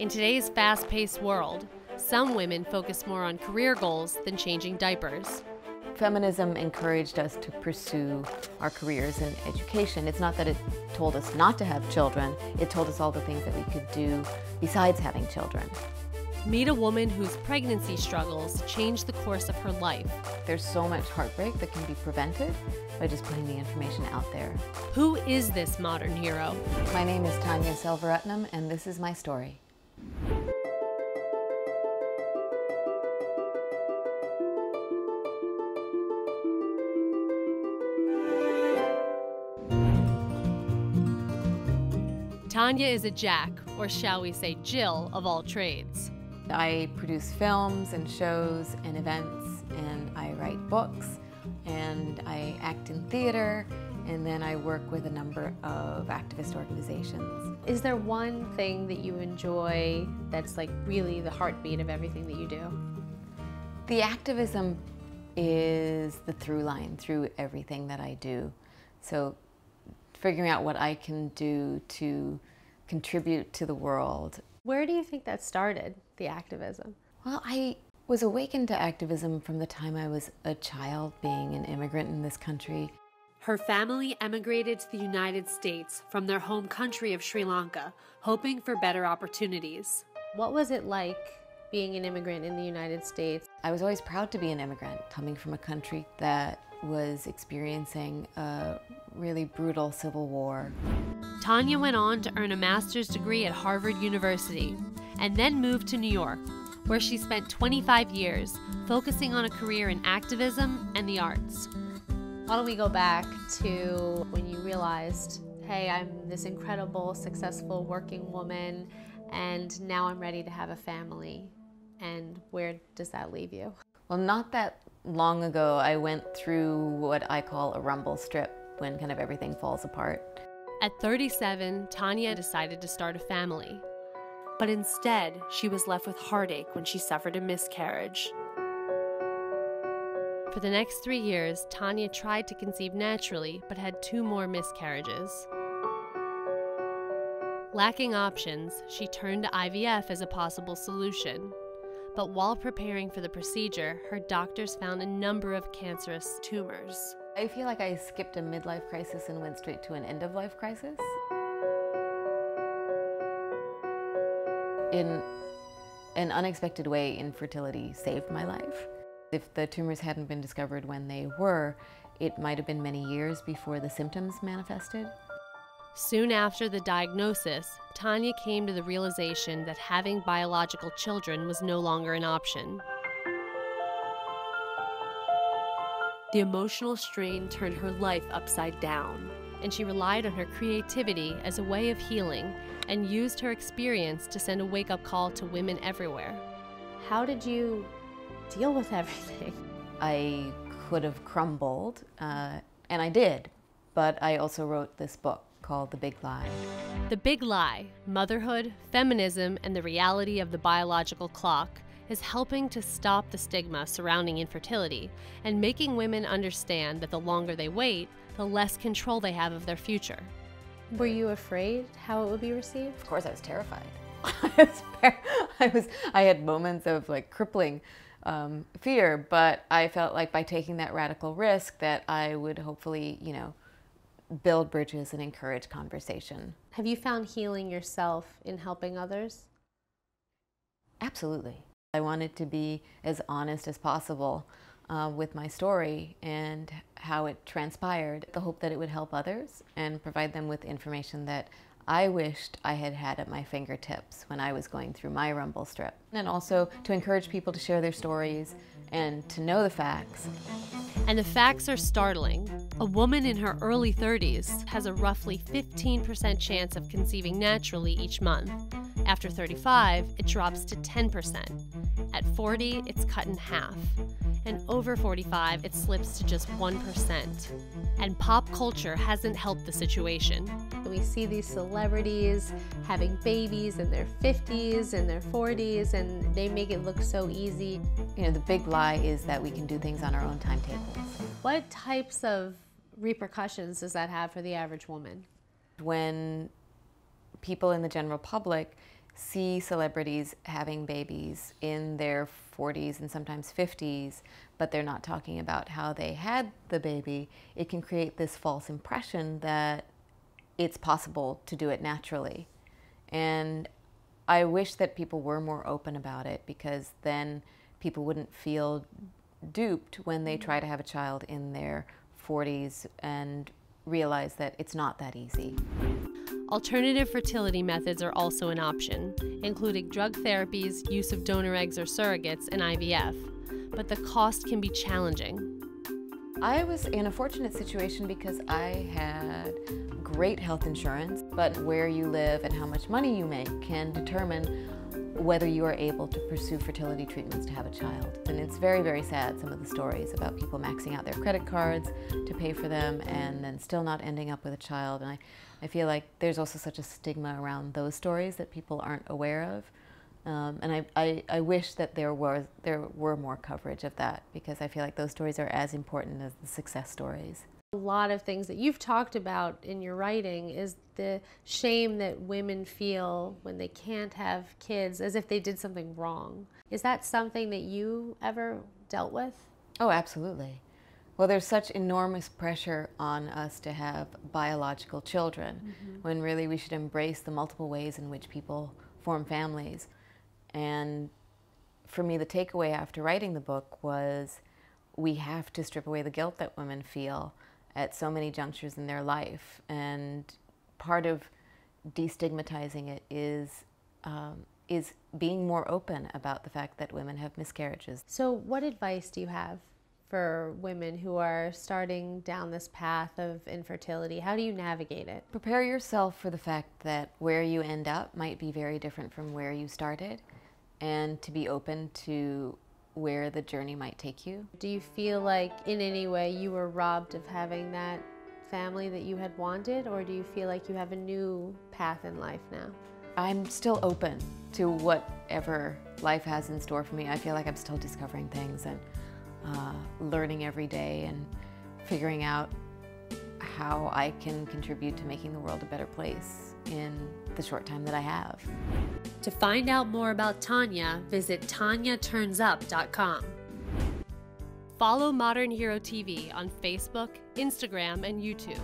In today's fast-paced world, some women focus more on career goals than changing diapers. Feminism encouraged us to pursue our careers in education. It's not that it told us not to have children, it told us all the things that we could do besides having children. Meet a woman whose pregnancy struggles changed the course of her life. There's so much heartbreak that can be prevented by just putting the information out there. Who is this modern hero? My name is Tanya Selvaratnam, and this is my story. Tanya is a Jack, or shall we say Jill, of all trades. I produce films and shows and events, and I write books, and I act in theater, and then I work with a number of activist organizations. Is there one thing that you enjoy that's like really the heartbeat of everything that you do? The activism is the through line through everything that I do. So figuring out what I can do to contribute to the world. Where do you think that started, the activism? Well, I was awakened to activism from the time I was a child, being an immigrant in this country. Her family emigrated to the United States from their home country of Sri Lanka, hoping for better opportunities. What was it like being an immigrant in the United States? I was always proud to be an immigrant, coming from a country that was experiencing a really brutal civil war. Tanya went on to earn a master's degree at Harvard University and then moved to New York, where she spent 25 years focusing on a career in activism and the arts. Why don't we go back to when you realized, hey, I'm this incredible, successful working woman, and now I'm ready to have a family. And where does that leave you? Well, not that long ago, I went through what I call a rumble strip, when kind of everything falls apart. At 37, Tanya decided to start a family. But instead, she was left with heartache when she suffered a miscarriage. For the next 3 years, Tanya tried to conceive naturally, but had 2 more miscarriages. Lacking options, she turned to IVF as a possible solution. But while preparing for the procedure, her doctors found a number of cancerous tumors. I feel like I skipped a midlife crisis and went straight to an end-of-life crisis. In an unexpected way, infertility saved my life. If the tumors hadn't been discovered when they were, it might have been many years before the symptoms manifested. Soon after the diagnosis, Tanya came to the realization that having biological children was no longer an option. The emotional strain turned her life upside down, and she relied on her creativity as a way of healing and used her experience to send a wake-up call to women everywhere. How did you deal with everything? I could have crumbled, and I did, but I also wrote this book called The Big Lie. The Big Lie, Motherhood, Feminism, and the Reality of the Biological Clock, is helping to stop the stigma surrounding infertility and making women understand that the longer they wait, the less control they have of their future. Were you afraid how it would be received? Of course, I was terrified. I had moments of like crippling fear, but I felt like by taking that radical risk that I would hopefully, build bridges and encourage conversation. Have you found healing yourself in helping others? Absolutely. I wanted to be as honest as possible with my story and how it transpired, the hope that it would help others and provide them with information that I wished I had had at my fingertips when I was going through my rumble strip. And also to encourage people to share their stories and to know the facts. And the facts are startling. A woman in her early 30s has a roughly 15% chance of conceiving naturally each month. After 35, it drops to 10%. At 40, it's cut in half. And over 45, it slips to just 1%. And pop culture hasn't helped the situation. We see these celebrities having babies in their 50s and their 40s, and they make it look so easy. The big lie is that we can do things on our own timetables. What types of repercussions does that have for the average woman? When people in the general public see celebrities having babies in their 40s and sometimes 50s, but they're not talking about how they had the baby, it can create this false impression that it's possible to do it naturally. And I wish that people were more open about it, because then people wouldn't feel duped when they try to have a child in their 40s and realize that it's not that easy. Alternative fertility methods are also an option, including drug therapies, use of donor eggs or surrogates, and IVF, but the cost can be challenging. I was in a fortunate situation because I had great health insurance, but where you live and how much money you make can determine whether you are able to pursue fertility treatments to have a child. And it's very, very sad, some of the stories about people maxing out their credit cards to pay for them and then still not ending up with a child. And I feel like there's also such a stigma around those stories that people aren't aware of. And I wish that there were more coverage of that, because I feel like those stories are as important as the success stories. A lot of things that you've talked about in your writing is the shame that women feel when they can't have kids, as if they did something wrong. Is that something that you ever dealt with? Oh, absolutely. Well, there's such enormous pressure on us to have biological children, when really we should embrace the multiple ways in which people form families. And for me, the takeaway after writing the book was we have to strip away the guilt that women feel at so many junctures in their life. And part of destigmatizing it is being more open about the fact that women have miscarriages. So what advice do you have for women who are starting down this path of infertility? How do you navigate it? Prepare yourself for the fact that where you end up might be very different from where you started, and to be open to where the journey might take you. Do you feel like in any way you were robbed of having that family that you had wanted, or do you feel like you have a new path in life now? I'm still open to whatever life has in store for me. I feel like I'm still discovering things and learning every day and figuring out how I can contribute to making the world a better place in the short time that I have. To find out more about Tanya, visit TanyaTurnsUp.com. Follow Modern Hero TV on Facebook, Instagram, and YouTube.